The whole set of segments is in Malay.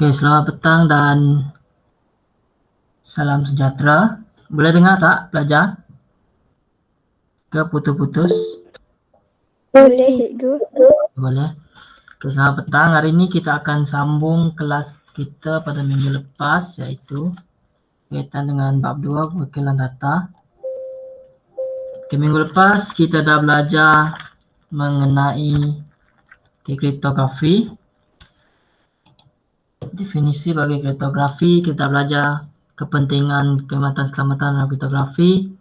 Oke, selamat petang dan salam sejahtera. Boleh dengar tak belajar? Ke putus-putus? Boleh, Cikgu. Boleh. Oke, selamat petang. Hari ini kita akan sambung kelas kita pada minggu lepas, yaitu kaitan dengan bab 2 pewakilan data. Oke, minggu lepas kita dah belajar mengenai kriptografi. Definisi bagi kriptografi, kita belajar kepentingan keselamatan dalam kriptografi,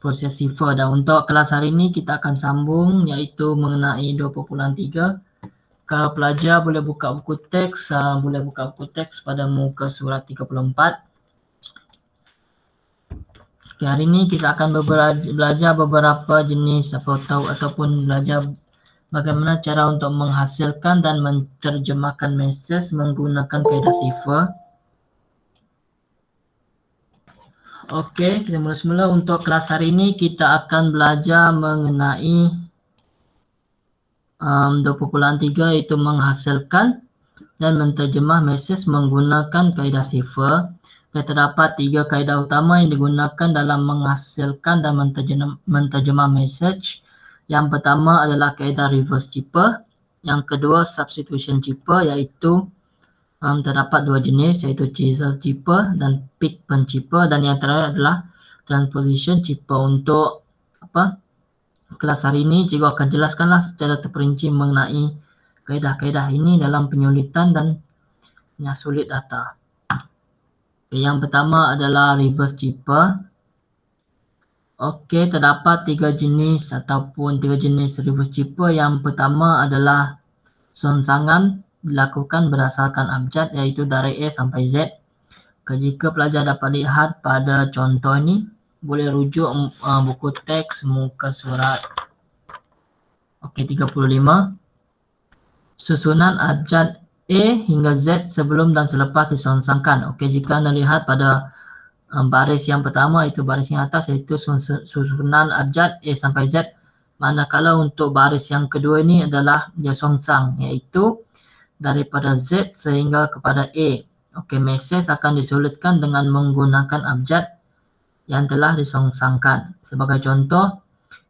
proses sifar. Dan untuk kelas hari ini kita akan sambung iaitu mengenai 2.3. Kalau pelajar boleh buka buku teks, pada muka surat 34. Okay, hari ini kita akan belajar beberapa jenis ataupun belajar bagaimana cara untuk menghasilkan dan menterjemahkan mesej menggunakan kaedah sifar. Okey, kita mula semula untuk kelas hari ini kita akan belajar mengenai 2.3 iaitu menghasilkan dan menterjemah mesej menggunakan kaedah sifar. Terdapat 3 kaedah utama yang digunakan dalam menghasilkan dan menterjemah mesej. Yang pertama adalah kaedah reverse cipher. Yang kedua substitution cipher, iaitu terdapat 2 jenis, iaitu Chaser cipher dan Pigpen cipher, dan yang terakhir adalah transposition cipher. Untuk kelas hari ini cikgu akan jelaskanlah secara terperinci mengenai kaedah-kaedah ini dalam penyulitan dan sulit data. Yang pertama adalah reverse cipher. Okey, terdapat 3 jenis reverse cipher. Yang pertama adalah sonsangan dilakukan berdasarkan abjad, iaitu dari A sampai Z. Jika pelajar dapat lihat pada contoh ini, boleh rujuk buku teks muka surat 35. Susunan abjad A hingga Z sebelum dan selepas disonsangkan. Okey, jika anda lihat pada baris yang pertama, itu baris yang atas, iaitu susunan abjad A sampai Z. Manakala untuk baris yang kedua ini adalah dia songsang, iaitu daripada Z sehingga kepada A. Okey, mesej akan disulitkan dengan menggunakan abjad yang telah disongsangkan. Sebagai contoh,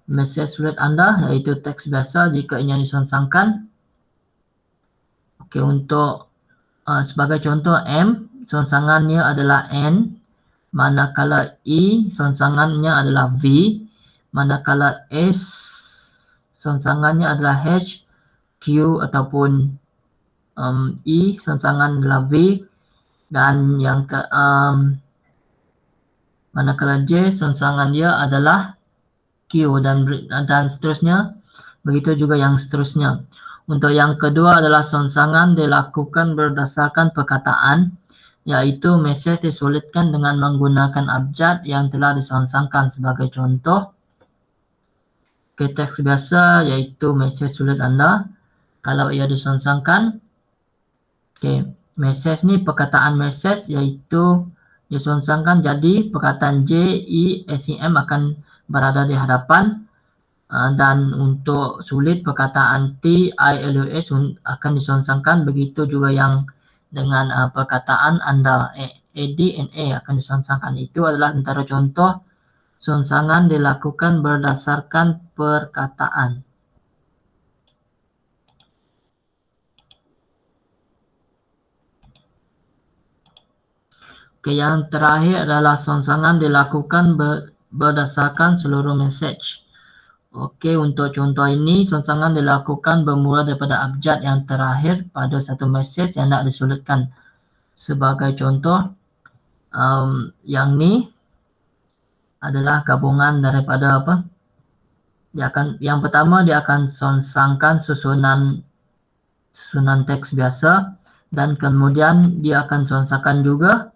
mesej sulit anda iaitu teks biasa jika ingin disongsangkan. Okey, untuk sebagai contoh M, songsangannya adalah N. Manakala E, songsangannya adalah V. Manakala S, songsangannya adalah H. Q ataupun E, songsangan adalah V. Dan yang manakala J, songsangan dia adalah Q, dan seterusnya. Begitu juga yang seterusnya. Untuk yang kedua adalah songsangan dilakukan berdasarkan perkataan, iaitu mesej disulitkan dengan menggunakan abjad yang telah disongsangkan. Sebagai contoh, teks biasa iaitu mesej sulit anda. Kalau ia disongsangkan, mesej ni perkataan mesej iaitu disongsangkan, jadi perkataan J, E, S, E, M akan berada di hadapan. Dan untuk sulit perkataan T, I, L, U, S akan disongsangkan. Begitu juga yang dengan perkataan anda A, D, N, A akan disongsangkan. Itu adalah antara contoh songsangan dilakukan berdasarkan perkataan. Yang terakhir adalah songsangan dilakukan berdasarkan seluruh mesej. Okey, untuk contoh ini, songsangan dilakukan bermula daripada abjad yang terakhir pada satu mesej yang nak disulitkan. Sebagai contoh, yang ni adalah gabungan daripada yang pertama dia akan songsangkan susunan teks biasa, dan kemudian dia akan songsangkan juga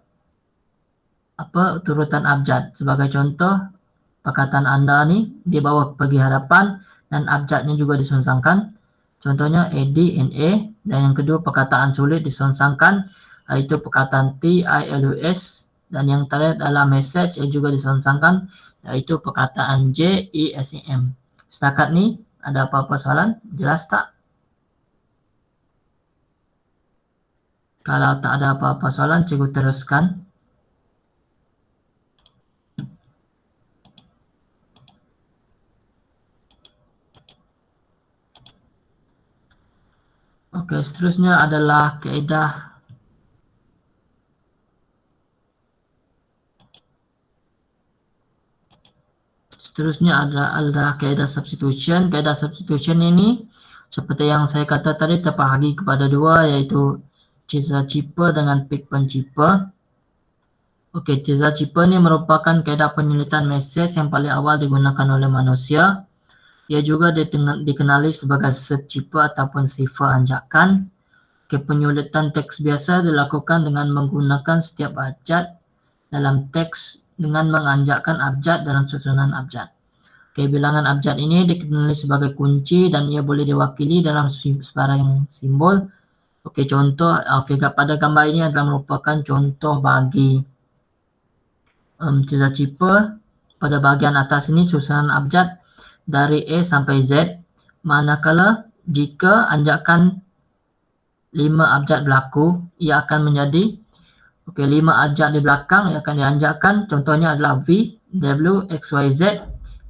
turutan abjad. Sebagai contoh, perkataan anda ni di bawah pergi hadapan dan abjadnya juga disongsangkan. Contohnya A, D, N, A. Dan yang kedua perkataan sulit disongsangkan, iaitu perkataan T, I, L, U, S. Dan yang terakhir adalah mesej yang juga disongsangkan, iaitu perkataan J, E, S, E, M. Setakat ni ada apa-apa soalan? Jelas tak? Kalau tak ada apa-apa soalan, cikgu teruskan. Oke, seterusnya adalah kaedah adalah kaedah substitution. Kaedah substitution ini seperti yang saya kata tadi terbahagi kepada dua, yaitu cisa cipta dengan pik pencipta. Oke, cisa cipta ini merupakan kaedah penyulitan mesej yang paling awal digunakan oleh manusia. Ia juga dikenali sebagai secipta ataupun sifar anjakan. Penyulitan teks biasa dilakukan dengan menggunakan setiap abjad dalam teks dengan menganjakkan abjad dalam susunan abjad. Bilangan abjad ini dikenali sebagai kunci dan ia boleh diwakili dalam sebarang simbol. Contoh, pada gambar ini adalah merupakan contoh bagi cisa cipta. Pada bahagian atas ini susunan abjad dari A sampai Z, manakala jika anjakan 5 abjad berlaku, ia akan menjadi 5 abjad di belakang ia akan dianjakkan, contohnya adalah V, W, X, Y, Z.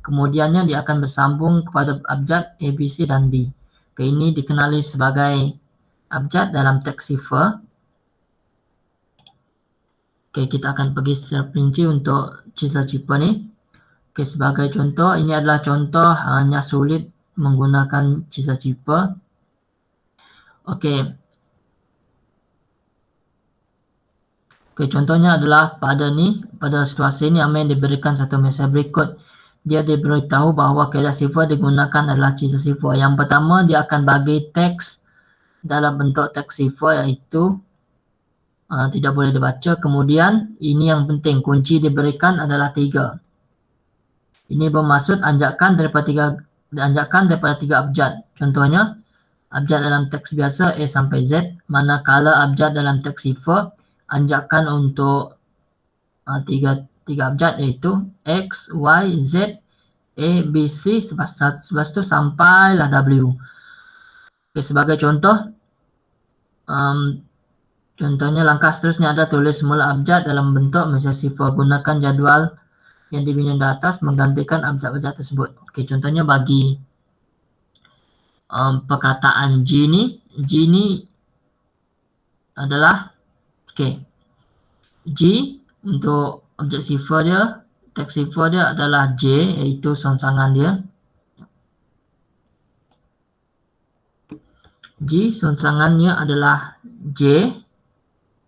Kemudiannya dia akan bersambung kepada abjad A, B, C dan D. Ini dikenali sebagai abjad dalam teks sifar. Kita akan pergi secara perinci untuk cisa cipta ni. Sebagai contoh, ini adalah contoh hanya sulit menggunakan cisa cipta. Contohnya adalah pada situasi ini Amin diberikan satu mesej berikut. Dia diberitahu bahawa kaedah sifar digunakan adalah cisa sifar. Yang pertama, dia akan bagi teks dalam bentuk teks sifar, iaitu tidak boleh dibaca. Kemudian, ini yang penting, kunci diberikan adalah 3. Ini bermaksud anjakan daripada 3 abjad. Contohnya, abjad dalam teks biasa A sampai Z, manakala abjad dalam teks sifar anjakan untuk 3 abjad, iaitu X, Y, Z, A, B, C, sebab itu sampailah W. Sebagai contoh, contohnya langkah seterusnya adalah tulis semula abjad dalam bentuk mesej sifar. Gunakan jadual yang dibina di atas menggantikan abjad-abjad tersebut. Contohnya bagi perkataan G ni adalah G untuk objek sifar dia, teks sifar dia adalah J, iaitu songsangan dia. G songsangannya adalah J,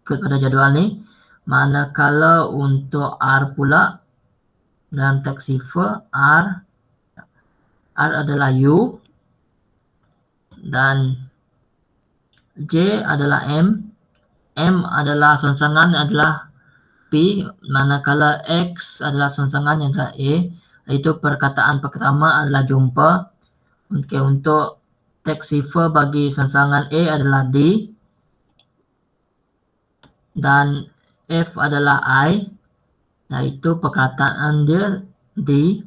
ikut pada jadual ni. Manakala untuk R pula, dalam teks sifar R adalah U dan J adalah M. M adalah songsangan adalah P, manakala X adalah songsangan yang adalah A, iaitu perkataan pertama adalah jumpa. Untuk teks sifar bagi songsangan A adalah D dan F adalah I, iaitu perkataan dia D.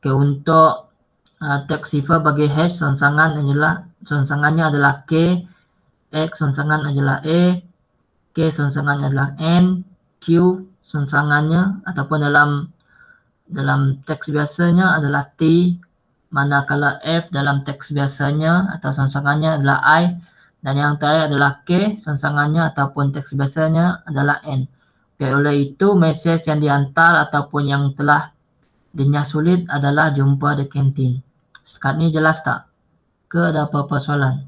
Untuk teks sifar bagi hash songsangannya adalah K, X songsangan adalah A, K songsangannya adalah N, Q songsangannya ataupun dalam teks biasanya adalah T, manakala F dalam teks biasanya atau songsangannya adalah I, dan yang terakhir adalah K songsangannya ataupun teks biasanya adalah N. Oleh itu mesej yang dihantar ataupun yang telah dinyah sulit adalah jumpa di kantin. Sekat ni jelas tak? Ke ada apa-apa soalan?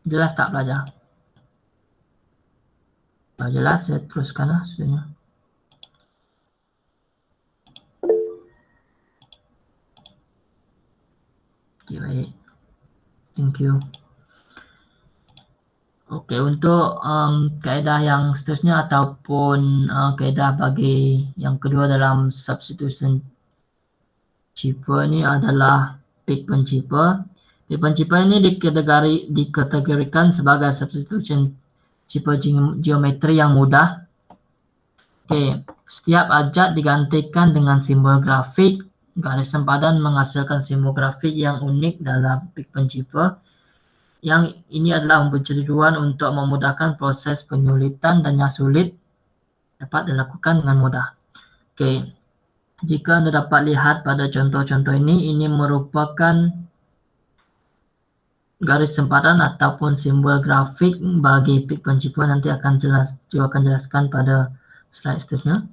Jelas tak pelajar? Kalau jelas, saya teruskanlah sebenarnya. Baik. Thank you. Untuk kaedah yang seterusnya ataupun kaedah bagi yang kedua dalam substitution cipta ni adalah pik pencipta. Pik pencipta ini dikategorikan sebagai substitution cipta geometri yang mudah. Setiap abjad digantikan dengan simbol grafik garis sempadan menghasilkan simbol grafik yang unik dalam pik pencipta. Yang ini adalah penceruan untuk memudahkan proses penyulitan dan yang sulit dapat dilakukan dengan mudah. Okey. Jika anda dapat lihat pada contoh-contoh ini merupakan garis sempadan ataupun simbol grafik bagi pik pencipta. Nanti akan jelaskan pada slide seterusnya.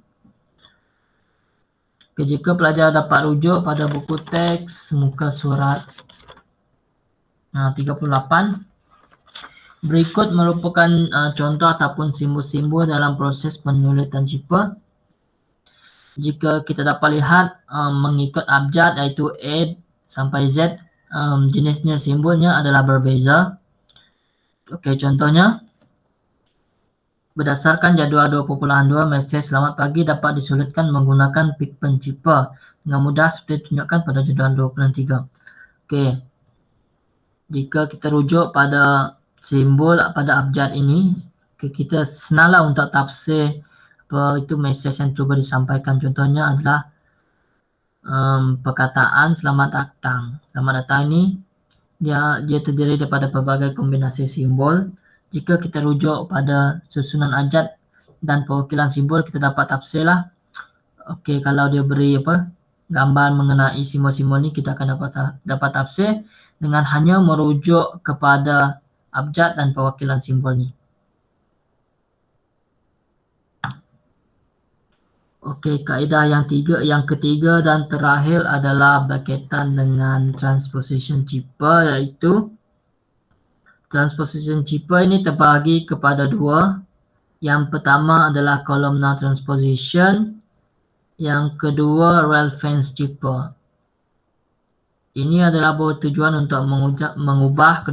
Okay, jika pelajar dapat rujuk pada buku teks muka surat 38, berikut merupakan contoh ataupun simbol-simbol dalam proses penyulitan cipta. Jika kita dapat lihat mengikut abjad iaitu A sampai Z, jenisnya simbolnya adalah berbeza. Okey, contohnya berdasarkan jadual 2.2, mesej selamat pagi dapat disulitkan menggunakan pik pencipta dengan mudah seperti ditunjukkan pada jadual 2.3. Okey. Jika kita rujuk pada simbol pada abjad ini, kita senanglah untuk tafsir apa itu mesej yang cuba disampaikan. Contohnya adalah perkataan selamat datang. Selamat datang ini dia terdiri daripada pelbagai kombinasi simbol. Jika kita rujuk pada susunan abjad dan perwakilan simbol, kita dapat tafsirlah. Okey, kalau dia beri gambar mengenai simbol-simbol ni, kita akan dapat tafsir dengan hanya merujuk kepada abjad dan perwakilan simbol ni. Okey, kaedah yang ketiga dan terakhir adalah berkaitan dengan transposition cipta, iaitu transposition cipta ini terbahagi kepada dua. Yang pertama adalah columnar transposition, yang kedua relevance cipta. Ini adalah bertujuan untuk mengubah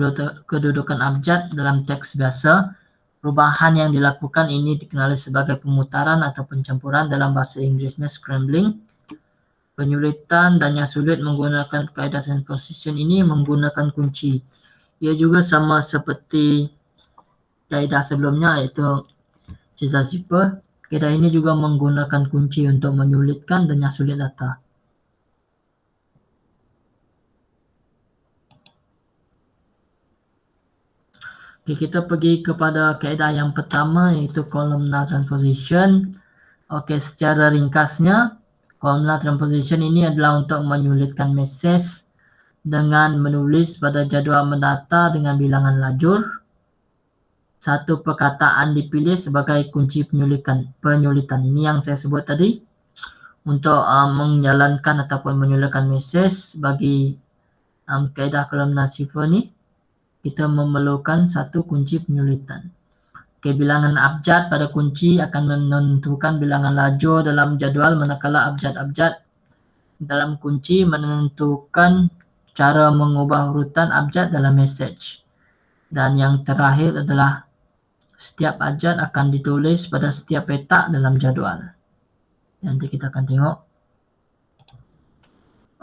kedudukan abjad dalam teks biasa. Perubahan yang dilakukan ini dikenali sebagai pemutaran atau pencampuran, dalam bahasa Inggerisnya scrambling. Penyulitan dan yang sulit menggunakan kaedah transposition ini menggunakan kunci. Ia juga sama seperti kaedah sebelumnya, iaitu sisa zipper. Kaedah ini juga menggunakan kunci untuk menyulitkan dan yang sulit data. Okay, kita pergi kepada kaedah yang pertama, iaitu columnar transposition. Okey, secara ringkasnya, columnar transposition ini adalah untuk menyulitkan mesej dengan menulis pada jadual mendata dengan bilangan lajur. Satu perkataan dipilih sebagai kunci penyulitan. Ini yang saya sebut tadi. Untuk menjalankan ataupun menyulitkan mesej bagi kaedah columnar cipta ni, kita memerlukan satu kunci penyulitan. Okey, bilangan abjad pada kunci akan menentukan bilangan lajur dalam jadual, manakala abjad-abjad dalam kunci menentukan cara mengubah urutan abjad dalam mesej. Dan yang terakhir adalah setiap abjad akan ditulis pada setiap petak dalam jadual. Nanti kita akan tengok.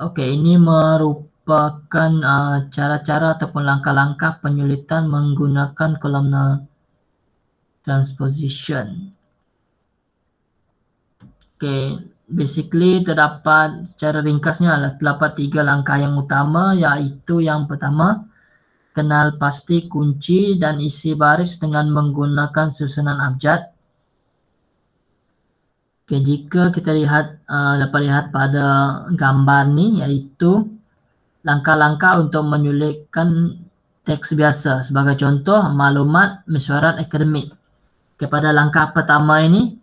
Okey, ini merupakan cara-cara ataupun langkah-langkah penyulitan menggunakan columnar transposition. Okey, basically terdapat secara ringkasnya terdapat 3 langkah yang utama, iaitu yang pertama, kenal pasti kunci dan isi baris dengan menggunakan susunan abjad. Okey, jika kita dapat lihat pada gambar ni, iaitu langkah-langkah untuk menyulitkan teks biasa. Sebagai contoh, maklumat mesyuarat akademik. Pada langkah pertama ini,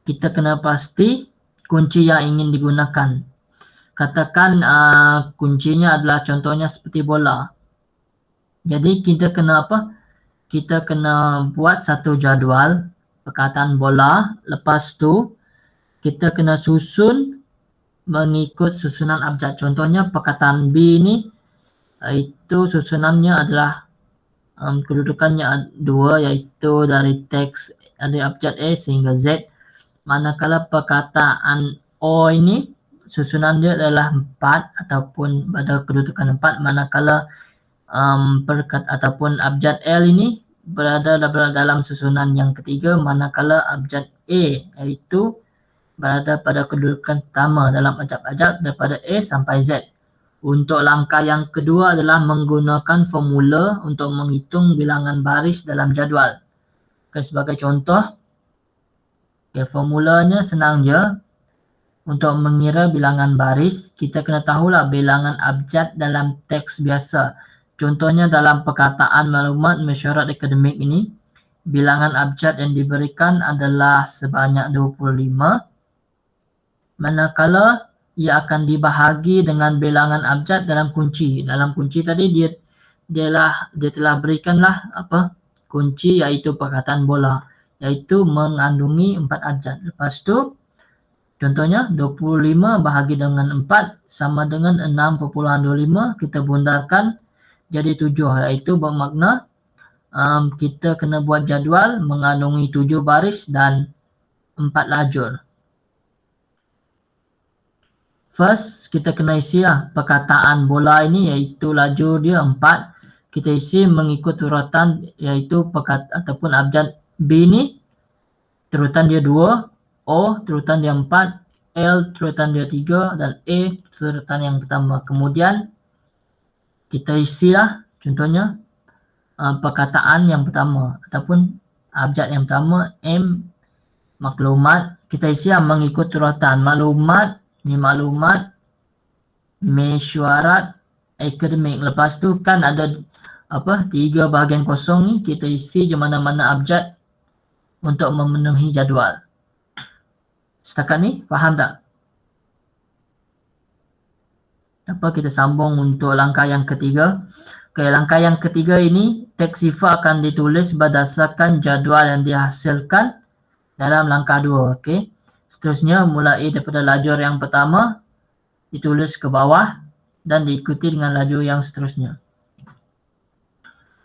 kita kena pasti kunci yang ingin digunakan. Katakan kuncinya adalah contohnya seperti bola. Jadi kita kena Kita kena buat satu jadual perkataan bola. Lepas tu kita kena susun mengikut susunan abjad. Contohnya perkataan B ini, itu susunannya adalah kedudukannya 2, iaitu dari teks dari abjad A sehingga Z. Manakala perkataan O ini susunan dia adalah 4 ataupun pada kedudukan 4, manakala ataupun abjad L ini berada dalam susunan yang ketiga, manakala abjad A iaitu berada pada kedudukan pertama dalam ajak-ajak daripada A sampai Z. Untuk langkah yang kedua adalah menggunakan formula untuk menghitung bilangan baris dalam jadual. Okay, sebagai contoh, formulanya senang je. Untuk mengira bilangan baris, kita kena tahulah bilangan abjad dalam teks biasa. Contohnya dalam perkataan maklumat mesyuarat akademik ini, bilangan abjad yang diberikan adalah sebanyak 25, manakala ia akan dibahagi dengan bilangan abjad dalam kunci. Dalam kunci tadi dia telah berikanlah kunci, iaitu perkataan bola, iaitu mengandungi 4 abjad. Lepas tu contohnya 25 bahagi dengan 4 sama dengan 6.25, kita bundarkan jadi 7, iaitu bermakna kita kena buat jadual mengandungi 7 baris dan 4 lajur. First, kita kena isi perkataan bola ini, iaitu lajur dia 4. Kita isi mengikut urutan, iaitu ataupun abjad B ni, turutan dia 2. O turutan dia 4, L turutan dia 3 dan A turutan yang pertama. Kemudian kita isilah contohnya perkataan yang pertama ataupun abjad yang pertama, M maklumat. Kita isi mengikut urutan maklumat, ni maklumat mesyuarat akademik. Lepas tu kan ada 3 bahagian kosong ni, kita isi je mana-mana abjad untuk memenuhi jadual. Setakat ni faham tak? Kita sambung untuk langkah yang ketiga. Langkah yang ketiga ini, teks sifar akan ditulis berdasarkan jadual yang dihasilkan dalam langkah 2. Seterusnya mulai daripada lajur yang pertama ditulis ke bawah dan diikuti dengan lajur yang seterusnya.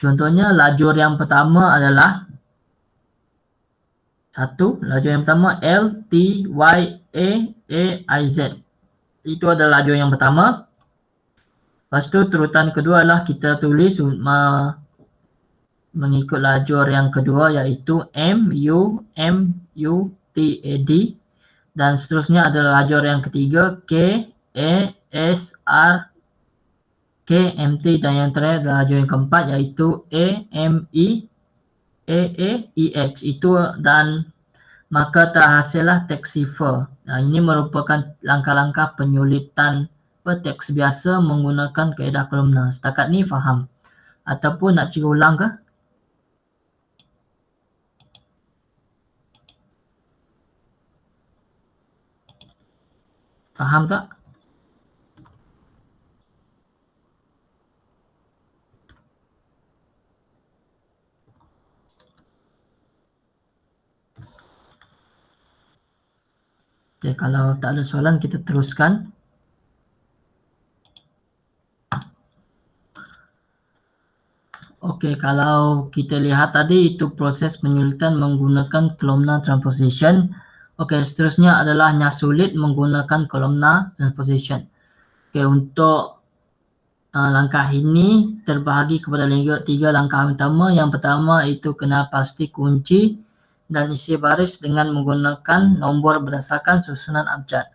Contohnya lajur yang pertama adalah lajur yang pertama L, T, Y, A, I, Z. Itu adalah lajur yang pertama. Lepas tu turutan kedua adalah kita tulis mengikut lajur yang kedua, iaitu M, U, T, A, D. Dan seterusnya adalah lajur yang ketiga K, A, S, R, K, M, T. Dan yang terakhir adalah lajur yang keempat, iaitu A, M, E, EX itu, dan maka terhasillah teks sifar. Ini merupakan langkah-langkah penyulitan teks biasa menggunakan kaedah kolumnar. Setakat ni faham? Ataupun nak cikgu ulang ke? Faham tak? Kalau tak ada soalan, kita teruskan. Kalau kita lihat tadi itu proses penyulitan menggunakan columnar transposition. Seterusnya adalah nyasulit menggunakan columnar transposition. Untuk langkah ini terbahagi kepada 3 langkah utama. Yang pertama itu kena pasti kunci dan isi baris dengan menggunakan nombor berdasarkan susunan abjad.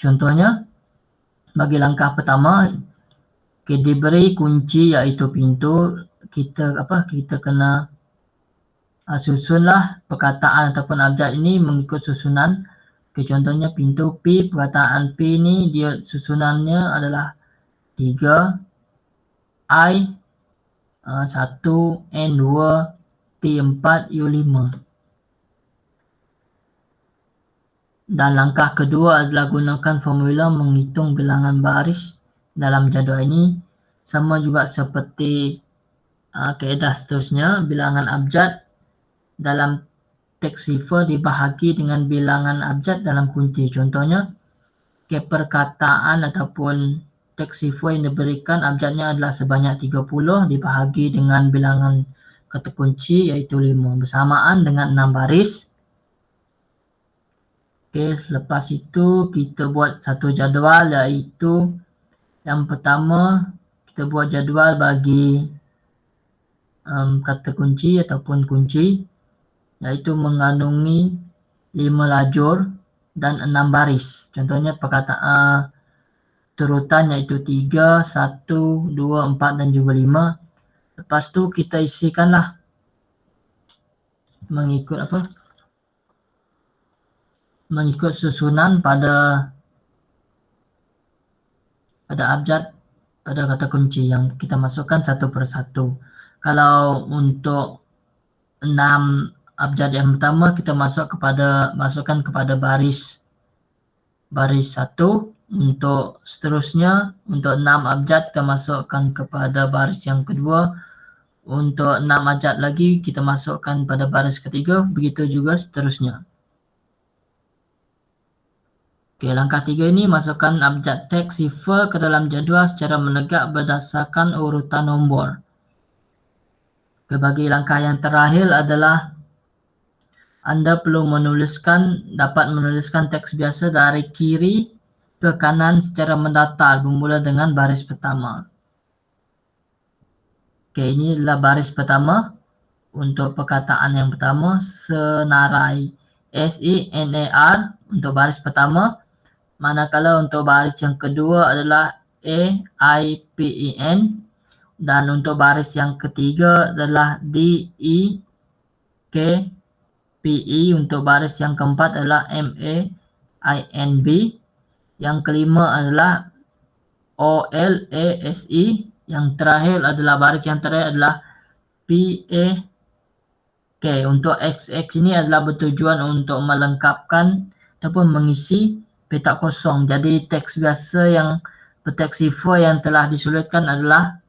Contohnya, bagi langkah pertama, diberi kunci iaitu pintu, kita kena susunlah perkataan ataupun abjad ini mengikut susunan. Contohnya pintu P, perkataan P ni dia susunannya adalah 3, I 1, N 2, T 4, U 5. Dan langkah kedua adalah gunakan formula menghitung bilangan baris dalam jadual ini. Sama juga seperti kaedah seterusnya, bilangan abjad dalam teks sifar dibahagi dengan bilangan abjad dalam kunci. Contohnya, perkataan ataupun teks sifar yang diberikan abjadnya adalah sebanyak 30 dibahagi dengan bilangan kata kunci iaitu 5 bersamaan dengan 6 baris. Selepas itu kita buat satu jadual, iaitu yang pertama kita buat jadual bagi kata kunci ataupun kunci, iaitu mengandungi 5 lajur dan 6 baris. Contohnya perkataan turutan iaitu 3, 1, 2, 4 dan juga 5. Lepas tu kita isikanlah mengikut apa? Mengikut susunan pada abjad pada kata kunci yang kita masukkan satu persatu. Kalau untuk 6 abjad yang pertama kita masukkan kepada baris 1. Untuk seterusnya untuk 6 abjad kita masukkan kepada baris yang kedua. Untuk 6 abjad lagi kita masukkan pada baris ketiga, begitu juga seterusnya. Okey, langkah 3 ini masukkan abjad teks sifar ke dalam jadual secara menegak berdasarkan urutan nombor. Bagi langkah yang terakhir adalah anda perlu dapat menuliskan teks biasa dari kiri ke kanan secara mendatar bermula dengan baris pertama. Okey, ini adalah baris pertama. Untuk perkataan yang pertama, senarai, SENAR untuk baris pertama. Manakala untuk baris yang kedua adalah AIPEN dan untuk baris yang ketiga adalah DEKPE. Untuk baris yang keempat adalah MAINB. Yang kelima adalah OLASE. Yang terakhir adalah baris yang terakhir adalah PAK. Untuk XX ini adalah bertujuan untuk melengkapkan ataupun mengisi petak kosong. Jadi teks biasa yang berteks sifar yang telah disulitkan adalah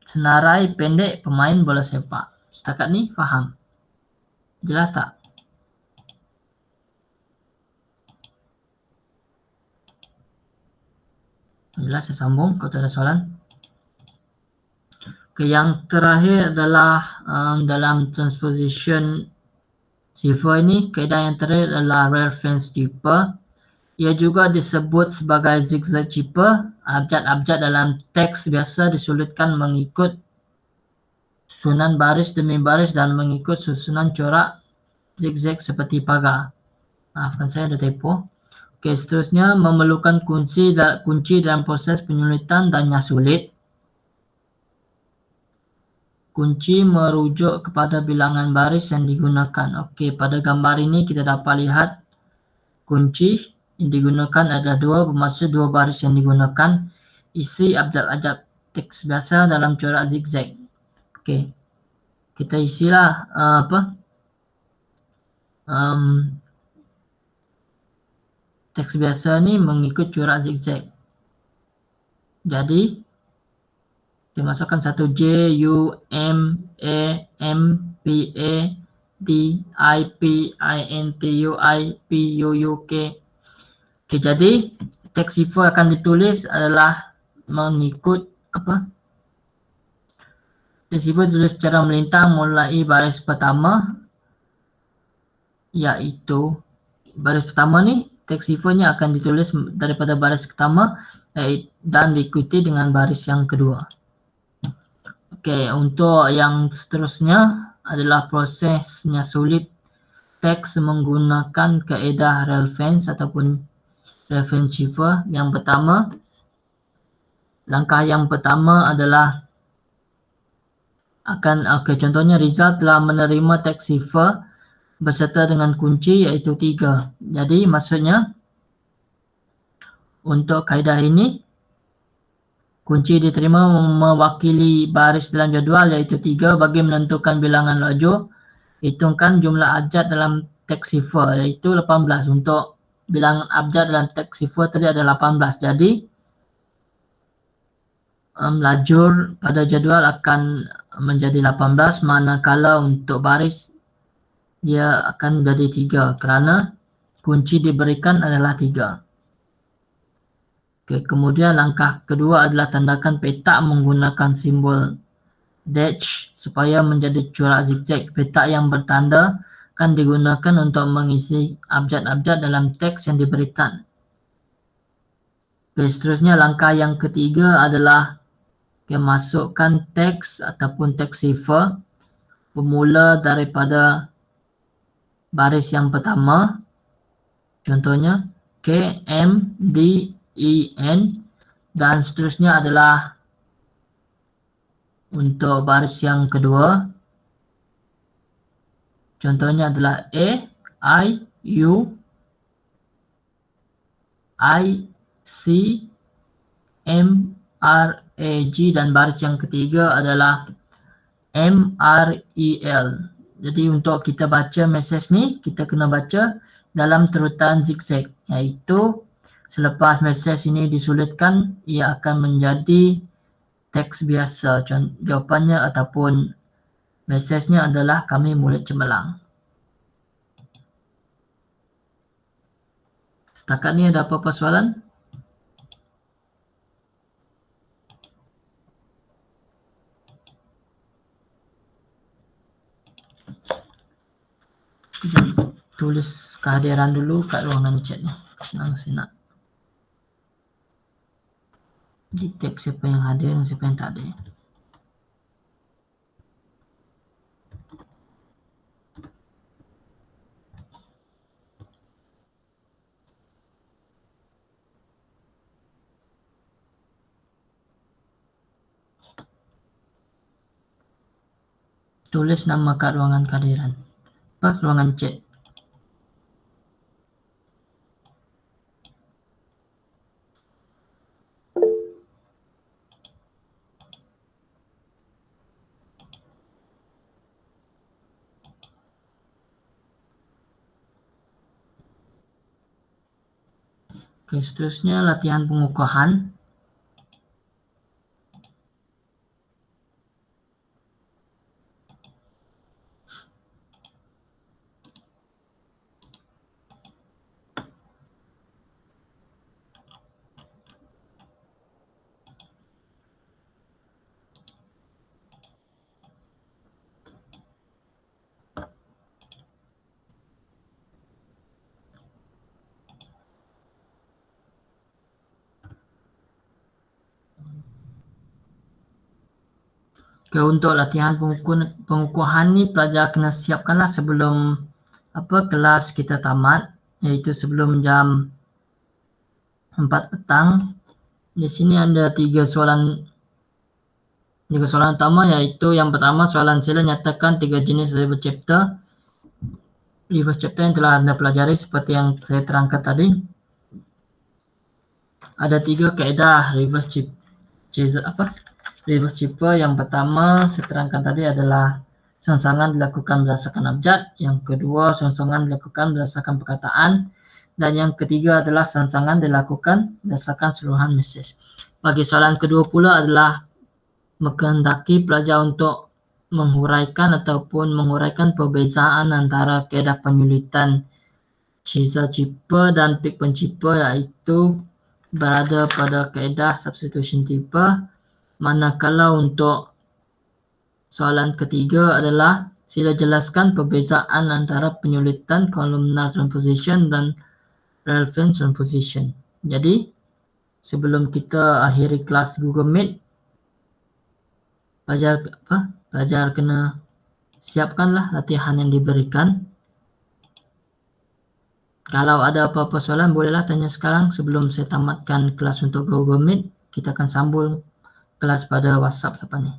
senarai pendek pemain bola sepak. Setakat ni faham? Jelas tak? Jelas, saya sambung kalau tak ada soalan. Okay, yang terakhir adalah dalam transposition sifar ini, kaedah yang terakhir adalah reference keeper. Ia juga disebut sebagai zigzag keeper. Abjad-abjad dalam teks biasa disulitkan mengikut susunan baris demi baris dan mengikut susunan corak zigzag seperti pagar. Maafkan saya ada typo. Okey, seterusnya memerlukan kunci dalam proses penyulitan dan yang sulit. Kunci merujuk kepada bilangan baris yang digunakan. Okey, pada gambar ini kita dapat lihat kunci yang digunakan adalah 2, bermaksud 2 baris yang digunakan. Isi abjad-abjad teks biasa dalam corak zigzag. Okey, kita isilah teks biasa ni mengikut corak zigzag. Jadi kita masukkan satu J, U, M, A, M, P, A, D, I, P, I, N, T, U, I, P, U, U, K. Okay, jadi teks sifar akan ditulis adalah mengikut apa? Teks sifar ditulis secara melintang mulai baris pertama, iaitu baris pertama ni teks sifarnya akan ditulis daripada baris pertama dan diikuti dengan baris yang kedua. Okey, untuk yang seterusnya adalah prosesnya sulit teks menggunakan kaedah reference ataupun reference sifar. Yang pertama, langkah yang pertama adalah contohnya Rizal telah menerima teks sifar berserta dengan kunci iaitu 3. Jadi maksudnya untuk kaedah ini kunci diterima mewakili baris dalam jadual iaitu 3. Bagi menentukan bilangan lajur, hitungkan jumlah abjad dalam teks sifar iaitu 18. Untuk bilangan abjad dalam teks sifar tadi ada 18. Jadi lajur pada jadual akan menjadi 18, manakala untuk baris dia akan menjadi 3 kerana kunci diberikan adalah 3. Okay, kemudian langkah kedua adalah tandakan petak menggunakan simbol dash supaya menjadi corak zigzag. Petak yang bertanda akan digunakan untuk mengisi abjad-abjad dalam teks yang diberikan. Okay, seterusnya langkah yang ketiga adalah masukkan teks ataupun teks sifar bermula daripada baris yang pertama, contohnya K, M, D, E, N, dan seterusnya adalah untuk baris yang kedua, contohnya adalah A, I, U, I, C, M, R, A, G, dan baris yang ketiga adalah M, R, E, L. Jadi untuk kita baca mesej ni, kita kena baca dalam terutan zigzag, iaitu selepas mesej ini disulitkan, ia akan menjadi teks biasa. Jawapannya ataupun mesejnya adalah kami murid cemerlang. Setakat ni ada apa-apa soalan? Tulis kehadiran dulu kat ruangan chat ni. Senang saya nak detect siapa yang hadir dan siapa yang tak ada. Tulis nama kat ruangan kehadiran. Ruangan chat. Oke, seterusnya latihan pengukuhan. Okay, untuk latihan pengukuhan ni pelajar kena siapkanlah sebelum kelas kita tamat, iaitu sebelum jam 4 petang. Di sini ada tiga soalan utama, iaitu yang pertama, soalan sila nyatakan tiga jenis reverse chapter. Reverse chapter yang telah anda pelajari seperti yang saya terangkan tadi. Ada tiga kaedah reverse chapter. Yang pertama saya terangkan tadi adalah songsangan dilakukan berdasarkan abjad, yang kedua songsangan dilakukan berdasarkan perkataan, dan yang ketiga adalah songsangan dilakukan berdasarkan seluruhan mesej. Bagi soalan kedua pula adalah menghendaki pelajar untuk menguraikan perbezaan antara kaedah penyulitan Caesar Chipper dan Pick Pencipper, iaitu berada pada kaedah substitution type. Manakala untuk soalan ketiga adalah sila jelaskan perbezaan antara penyulitan columnar transposition dan relevant transposition. Jadi sebelum kita akhiri kelas Google Meet, pelajar kena siapkanlah latihan yang diberikan. Kalau ada apa-apa soalan bolehlah tanya sekarang sebelum saya tamatkan kelas untuk Google Meet. Kita akan sambung kelas pada WhatsApp lepas ni.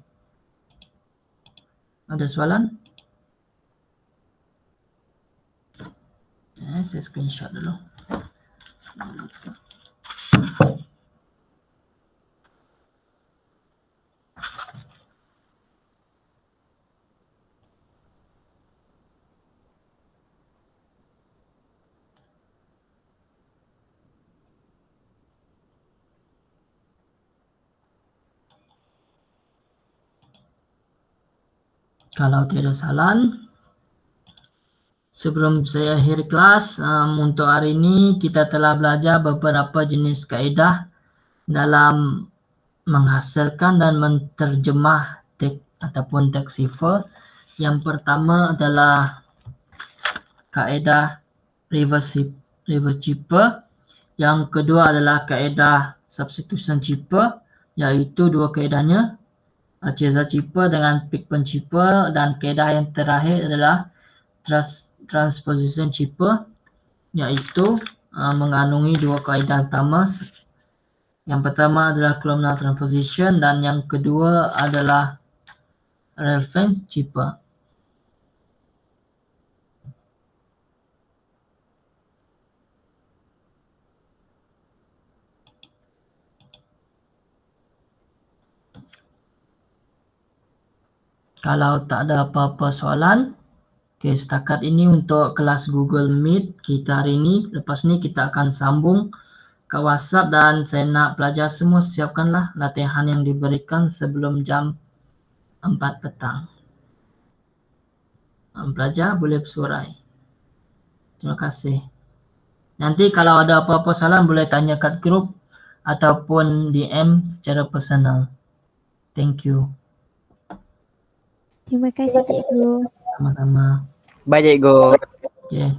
Ada soalan? Saya screenshot dulu. Kalau tidak soalan, sebelum saya akhir kelas, untuk hari ini kita telah belajar beberapa jenis kaedah dalam menghasilkan dan menterjemah teks ataupun teks cipher. Yang pertama adalah kaedah reverse chipper. Yang kedua adalah kaedah substitution chipper, iaitu dua kaedahnya, Caesar Chipper dengan Pick Pencipper, dan kaedah yang terakhir adalah transposition cheaper, iaitu mengandungi dua kaedah utama. Yang pertama adalah columnar transposition dan yang kedua adalah reference cheaper. Kalau tak ada apa-apa soalan, setakat ini untuk kelas Google Meet kita hari ini. Lepas ni kita akan sambung ke WhatsApp dan saya nak pelajar semua siapkanlah latihan yang diberikan sebelum jam 4 petang. Pelajar boleh bersurai. Terima kasih. Nanti kalau ada apa-apa soalan boleh tanya kat grup ataupun DM secara personal. Thank you. Terima kasih, Cikgu. Sama-sama. Bye, Cikgu. Okay.